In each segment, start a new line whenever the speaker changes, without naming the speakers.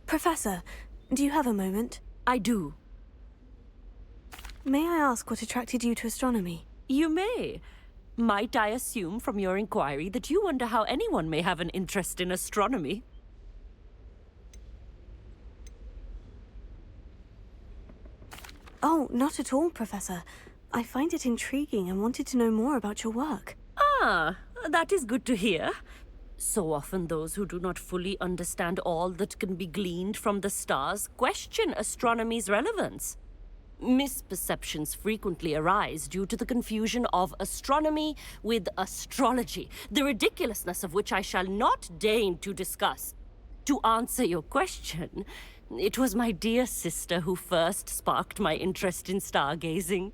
Professor, do you have a moment?
I do.
May I ask what attracted you to astronomy?
You may. Might I assume from your inquiry that you wonder how anyone may have an interest in astronomy?
Oh, not at all, Professor. I find it intriguing and wanted to know more about your work.
Ah, that is good to hear. So often those who do not fully understand all that can be gleaned from the stars question astronomy's relevance. Misperceptions frequently arise due to the confusion of astronomy with astrology, the ridiculousness of which I shall not deign to discuss. To answer your question, it was my dear sister who first sparked my interest in stargazing.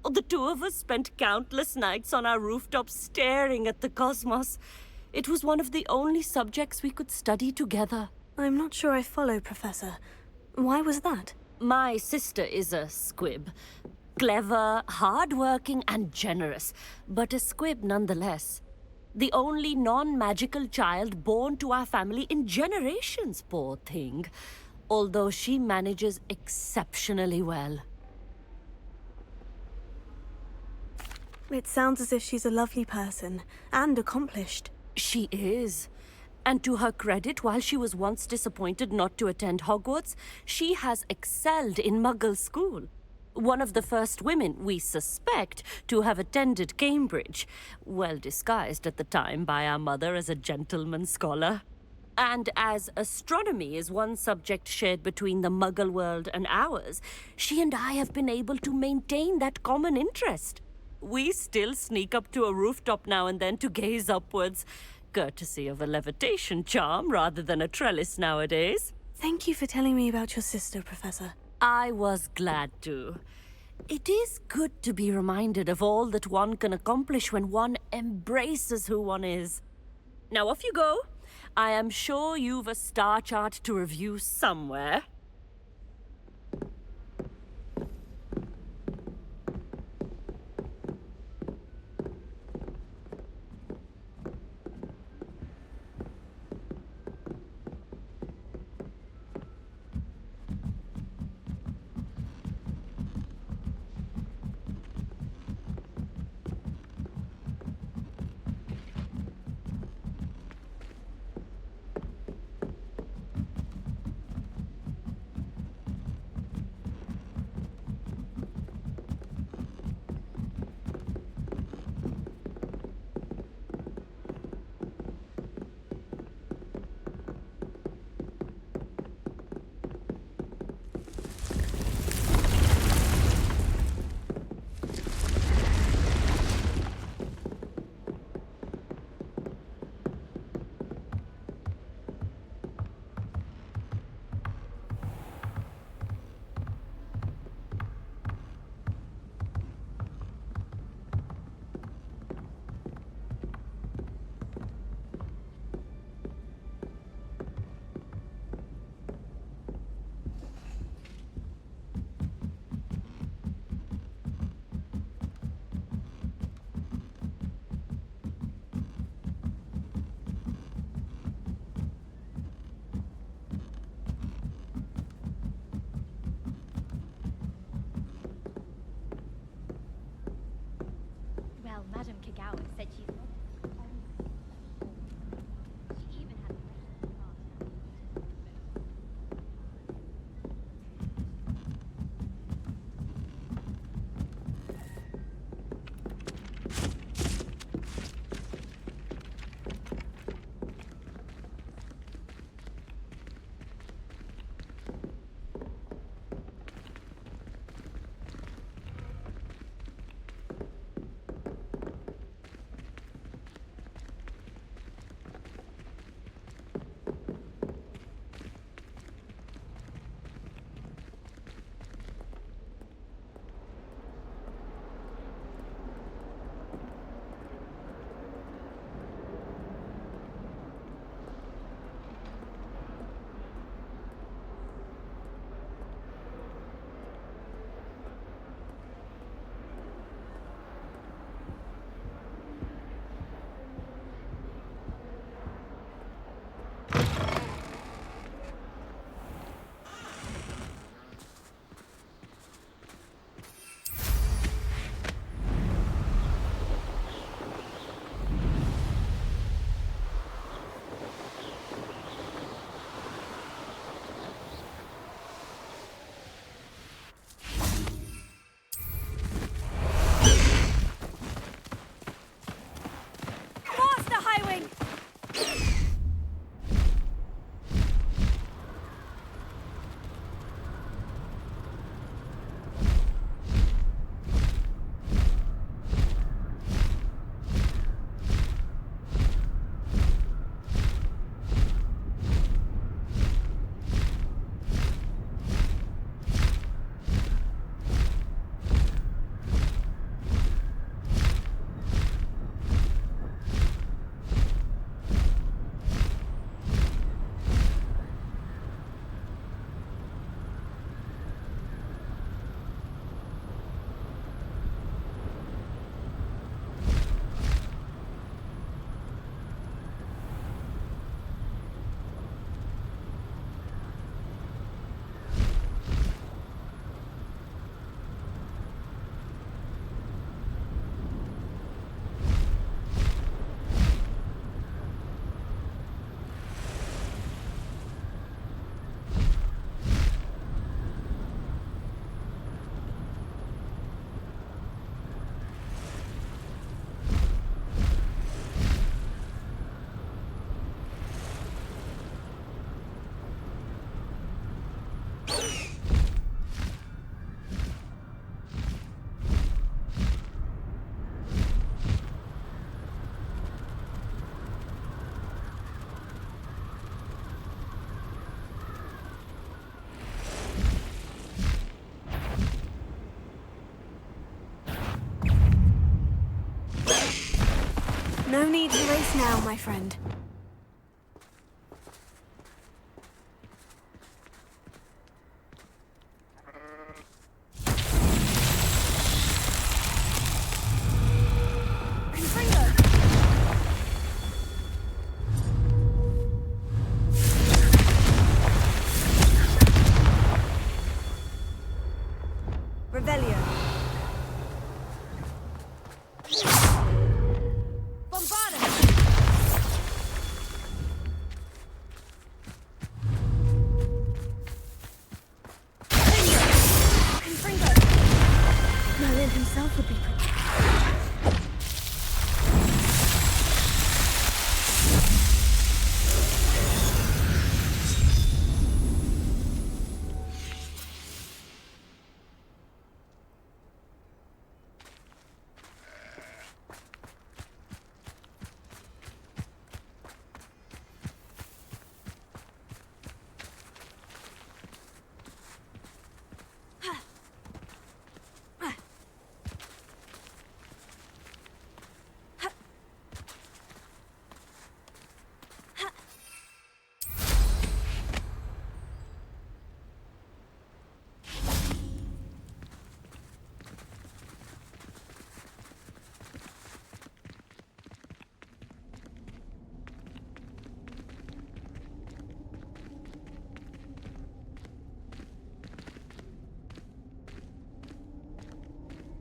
The two of us spent countless nights on our rooftops staring at the cosmos. It was one of the only subjects we could study together.
I'm not sure I follow, Professor. Why was that?
My sister is a squib. Clever, hard-working, and generous, but a squib nonetheless. The only non-magical child born to our family in generations, poor thing. Although she manages exceptionally well.
It sounds as if she's a lovely person, and accomplished.
She is. And to her credit, while she was once disappointed not to attend Hogwarts, she has excelled in Muggle school. One of the first women, we suspect, to have attended Cambridge, well disguised at the time by our mother as a gentleman scholar. And as astronomy is one subject shared between the Muggle world and ours, she and I have been able to maintain that common interest. We still sneak up to a rooftop now and then to gaze upwards, courtesy of a levitation charm rather than a trellis nowadays.
Thank you for telling me about your sister, Professor.
I was glad to. It is good to be reminded of all that one can accomplish when one embraces who one is. Now off you go. I am sure you've a star chart to review somewhere.
now and said she's not. She even had the rest of the class.
No need to race now, my friend. Revelio. Merlin himself would be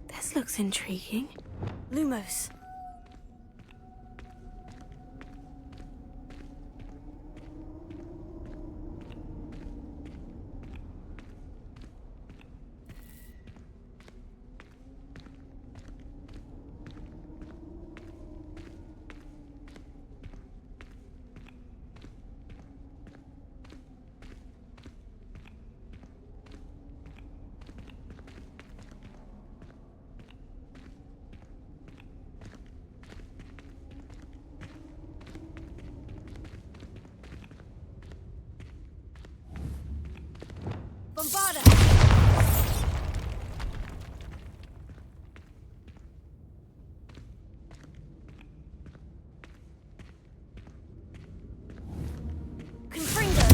This looks intriguing. Lumos. Bombarda! Confringo!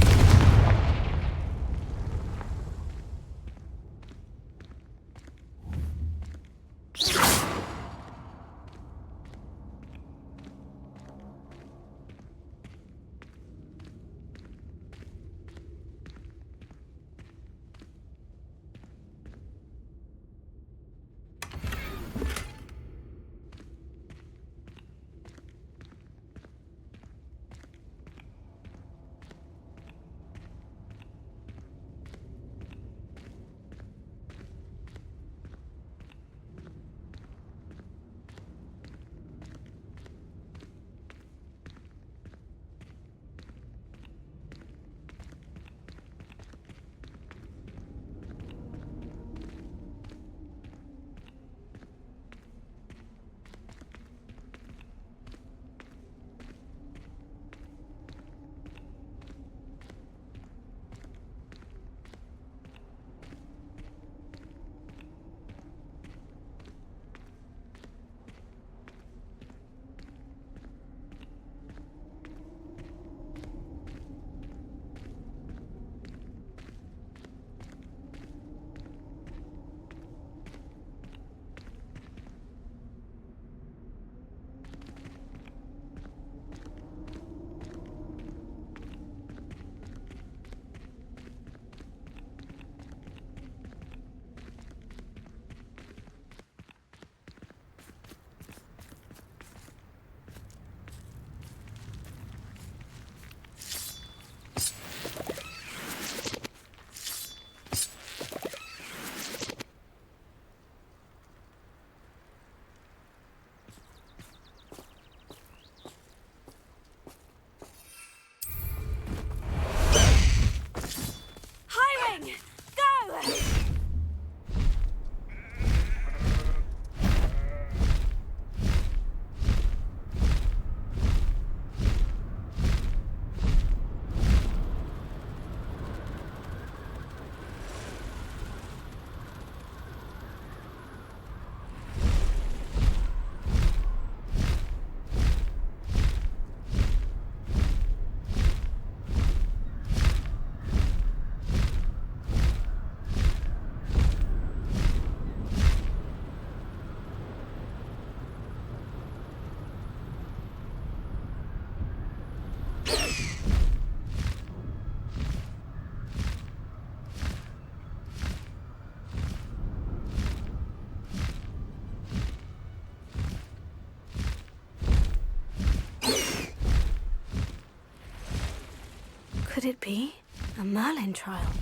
Could it be a Merlin trial?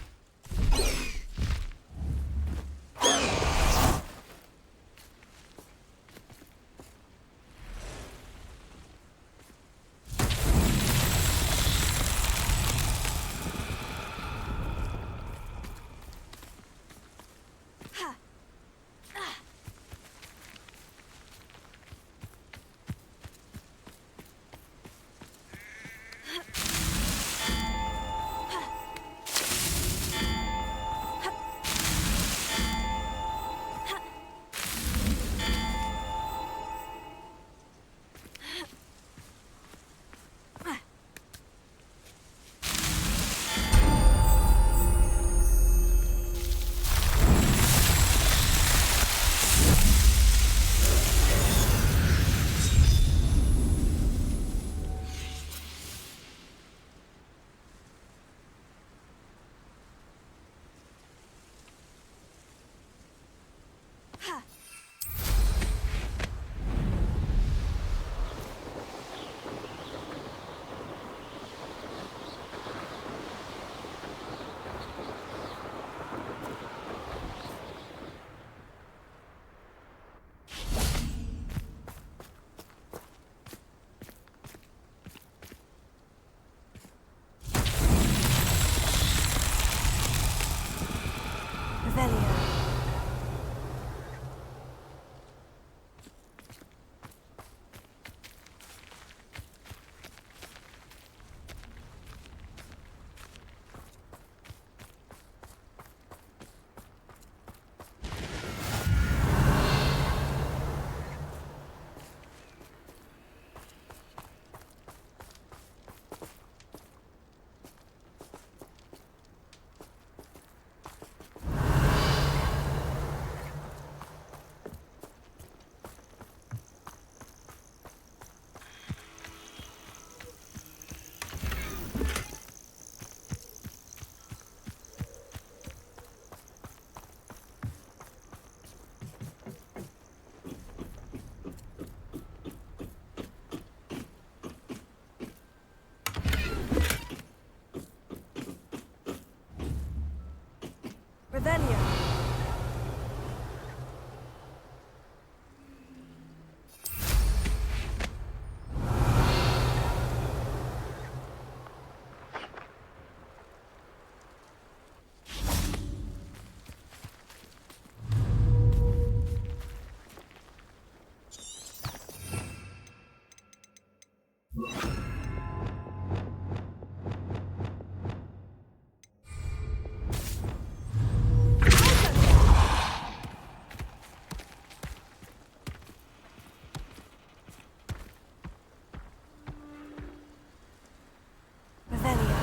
Revelio. Revelio.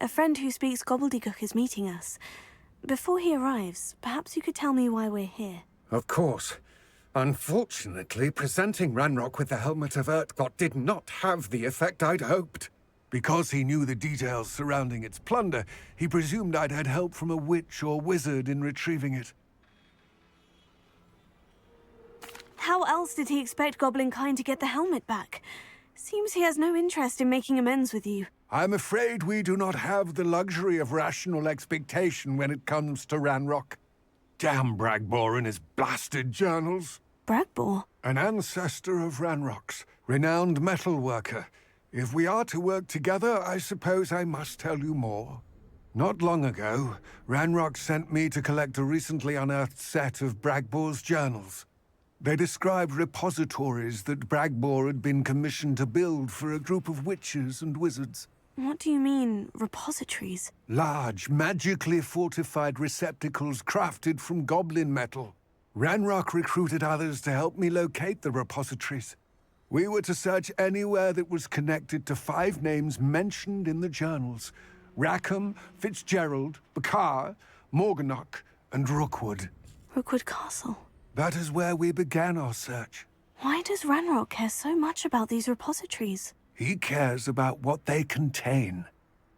A friend who speaks Gobbledegook is meeting us. Before he arrives, perhaps you could tell me why we're here.
Of course. Unfortunately, presenting Ranrock with the Helmet of Urtkot did not have the effect I'd hoped. Because he knew the details surrounding its plunder, he presumed I'd had help from a witch or wizard in retrieving it.
How else did he expect Goblinkind to get the helmet back? Seems he has no interest in making amends with you.
I'm afraid we do not have the luxury of rational expectation when it comes to Ranrock. Damn Bragbor and his blasted journals.
Bragbor?
An ancestor of Ranrock's, renowned metal worker. If we are to work together, I suppose I must tell you more. Not long ago, Ranrock sent me to collect a recently unearthed set of Bragbor's journals. They described repositories that Bragbor had been commissioned to build for a group of witches and wizards.
What do you mean, repositories?
Large, magically fortified receptacles crafted from goblin metal. Ranrock recruited others to help me locate the repositories. We were to search anywhere that was connected to 5 names mentioned in the journals: Rackham, Fitzgerald, Bakar, Morganach, and Rookwood.
Rookwood Castle.
That is where we began our search.
Why does Ranrock care so much about these repositories?
He cares about what they contain.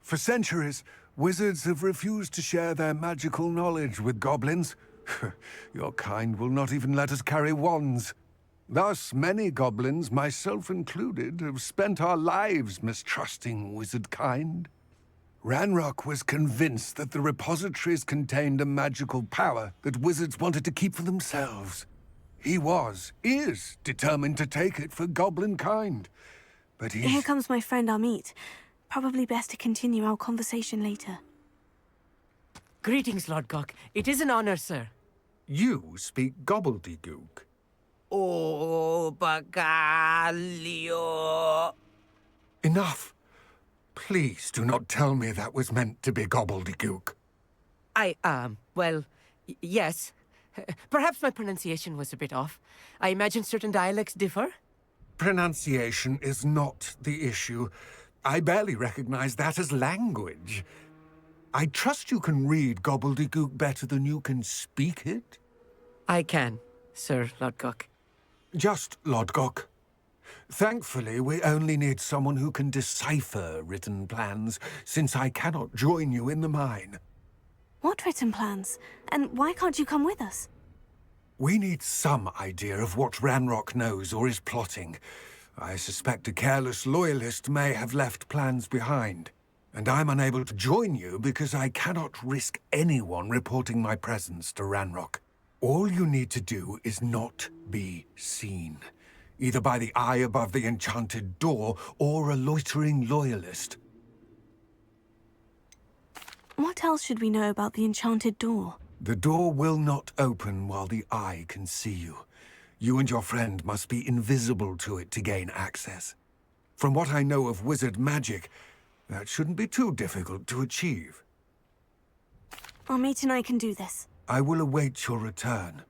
For centuries, wizards have refused to share their magical knowledge with goblins. Your kind will not even let us carry wands. Thus, many goblins, myself included, have spent our lives mistrusting wizard kind. Ranrock was convinced that the repositories contained a magical power that wizards wanted to keep for themselves. He is determined to take it for goblin kind. But
Here comes my friend Amit. Probably best to continue our conversation later.
Greetings, Lord Gok. It is an honor, sir.
You speak Gobbledegook.
Oh, Bagalio.
Enough. Please do not tell me that was meant to be Gobbledegook.
Yes. Perhaps my pronunciation was a bit off. I imagine certain dialects differ.
Pronunciation is not the issue. I barely recognize that as language. I trust you can read Gobbledegook better than you can speak it?
I can, Sir Lord Gok.
Just Lodgok. Thankfully, we only need someone who can decipher written plans, since I cannot join you in the mine.
What written plans? And why can't you come with us?
We need some idea of what Ranrock knows or is plotting. I suspect a careless loyalist may have left plans behind. And I'm unable to join you because I cannot risk anyone reporting my presence to Ranrock. All you need to do is not be seen. Either by the eye above the enchanted door, or a loitering loyalist.
What else should we know about the enchanted door?
The door will not open while the eye can see you. You and your friend must be invisible to it to gain access. From what I know of wizard magic, that shouldn't be too difficult to achieve.
Our mate and I can do this.
I will await your return.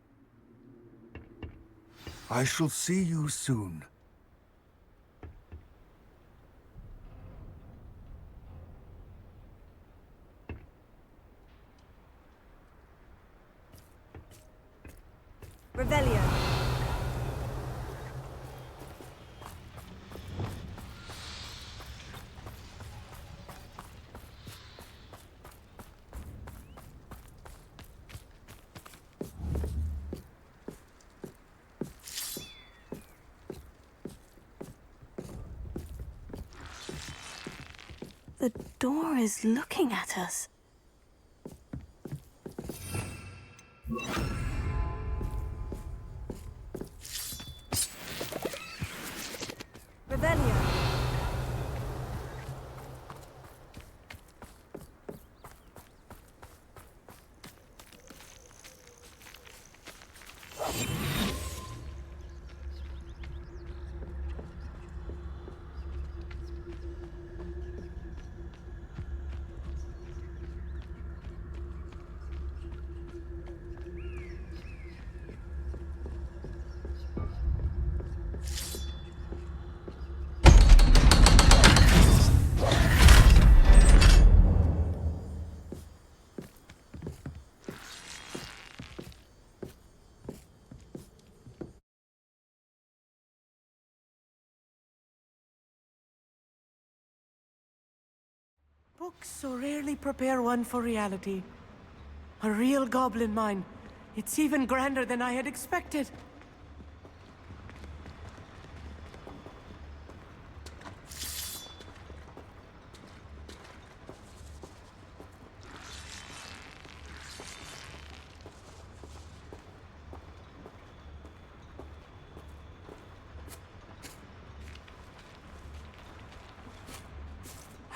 I shall see you soon.
Revelio. The door is looking at us. Revelio.
Books so rarely prepare one for reality. A real goblin mine. It's even grander than I had expected.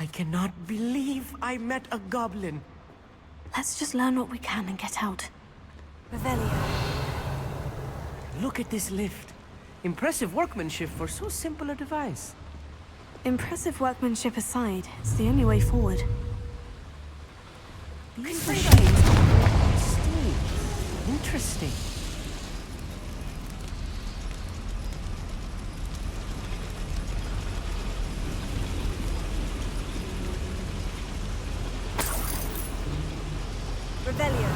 I cannot believe I met a goblin.
Let's just learn what we can and get out. Revelio.
Look at this lift. Impressive workmanship for so simple a device.
Impressive workmanship aside, it's the only way forward.
These machines are steam. Interesting.
Revelio.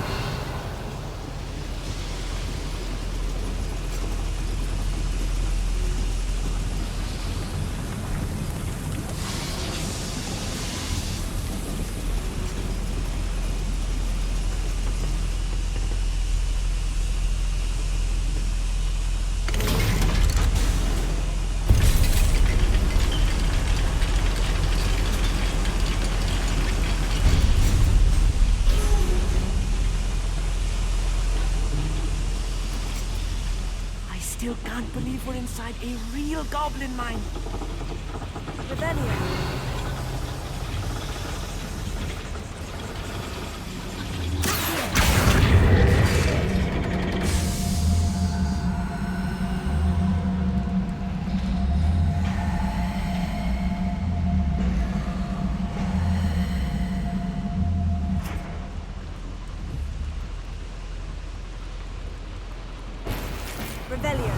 Still can't believe we're inside a real goblin mine.
Revelio. Revelio.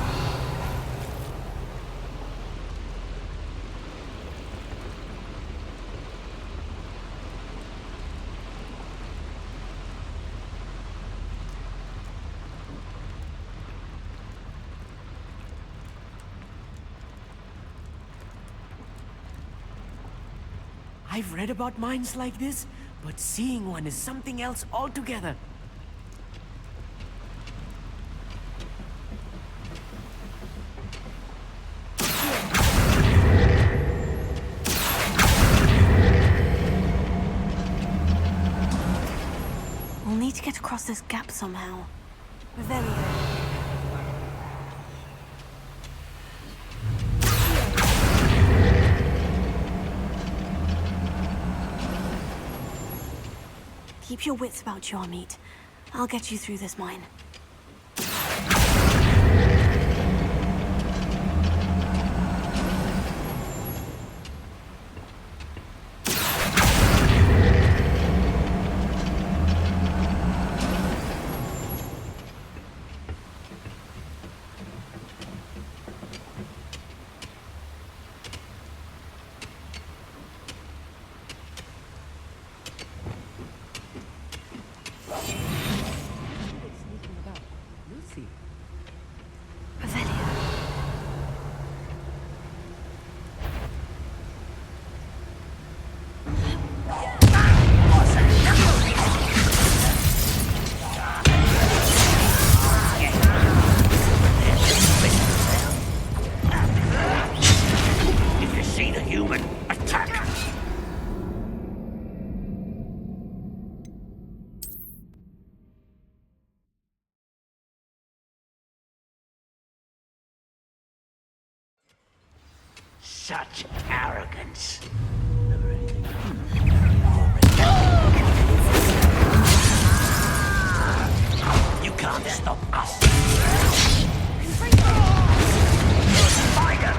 I've read about mines like this, but seeing one is something else altogether.
We'll need to get across this gap somehow. Revelio. Keep your wits about you, Amit. I'll get you through this mine. Revelio.
If you see the human, attack! Such arrogance. You can't stop us. Spider!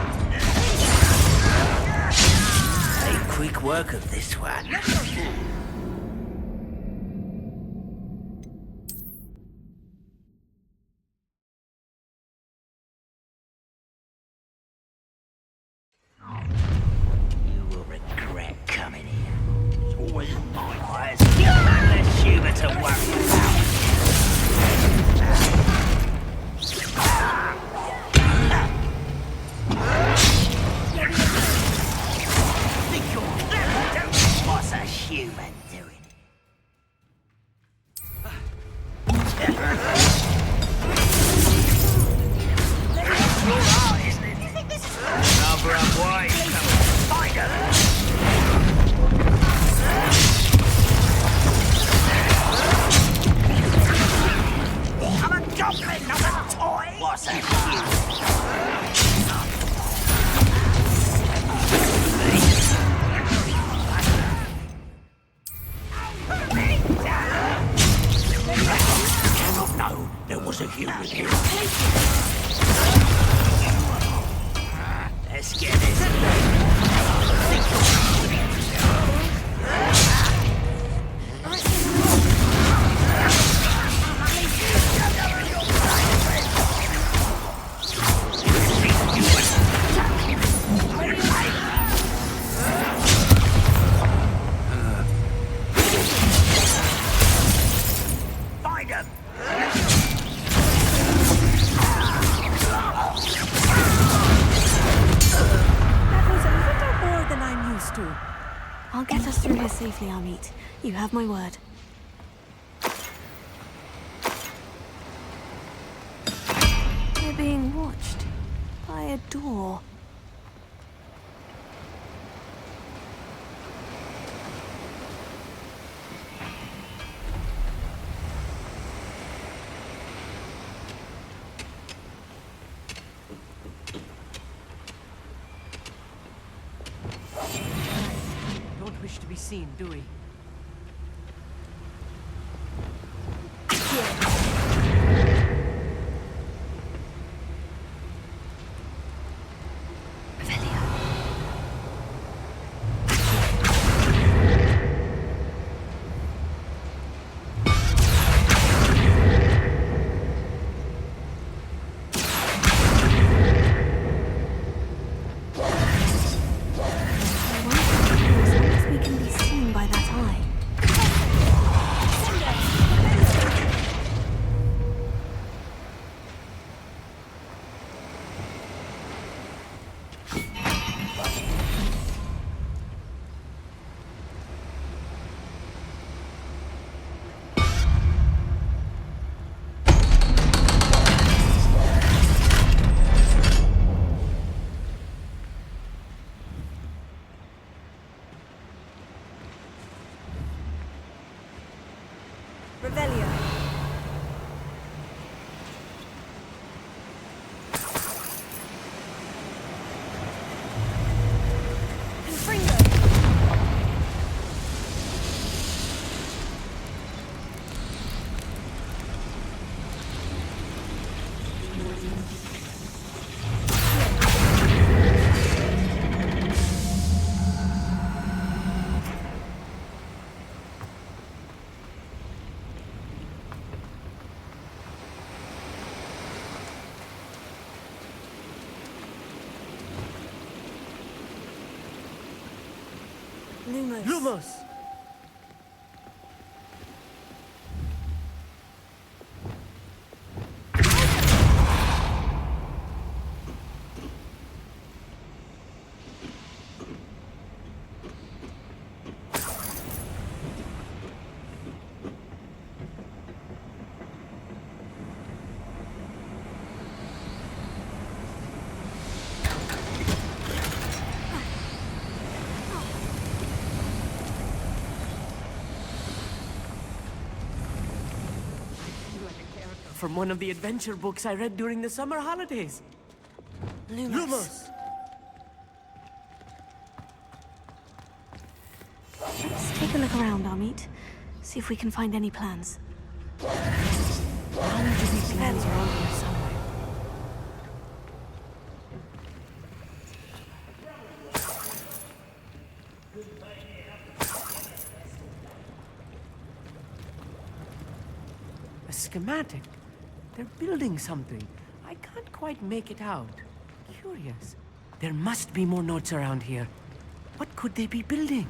Made quick work of this one. You will regret coming here. It's always in my eyes. Unless you were to worry about. Think you're clever. What's a human doing? Your art, isn't it? You think this is another way? Spider! I'm a goblin, not a toy! What's a human? Cannot know there was a human here. Let's get this. Find him!
That was a little more than I'm used to. I'll get us through here safely, Amit. You have my word. We're being watched by a door.
Don't wish to be seen, do we?
Revelio. I wonder as long as we can be seen by that Lumos.
Lumos! From one of the adventure books I read during the summer holidays. Lumos!
Let's take a look around, Amit. See if we can find any plans.
Bound to be plans around here somewhere. A schematic. They're building something. I can't quite make it out. Curious. There must be more notes around here. What could they be building?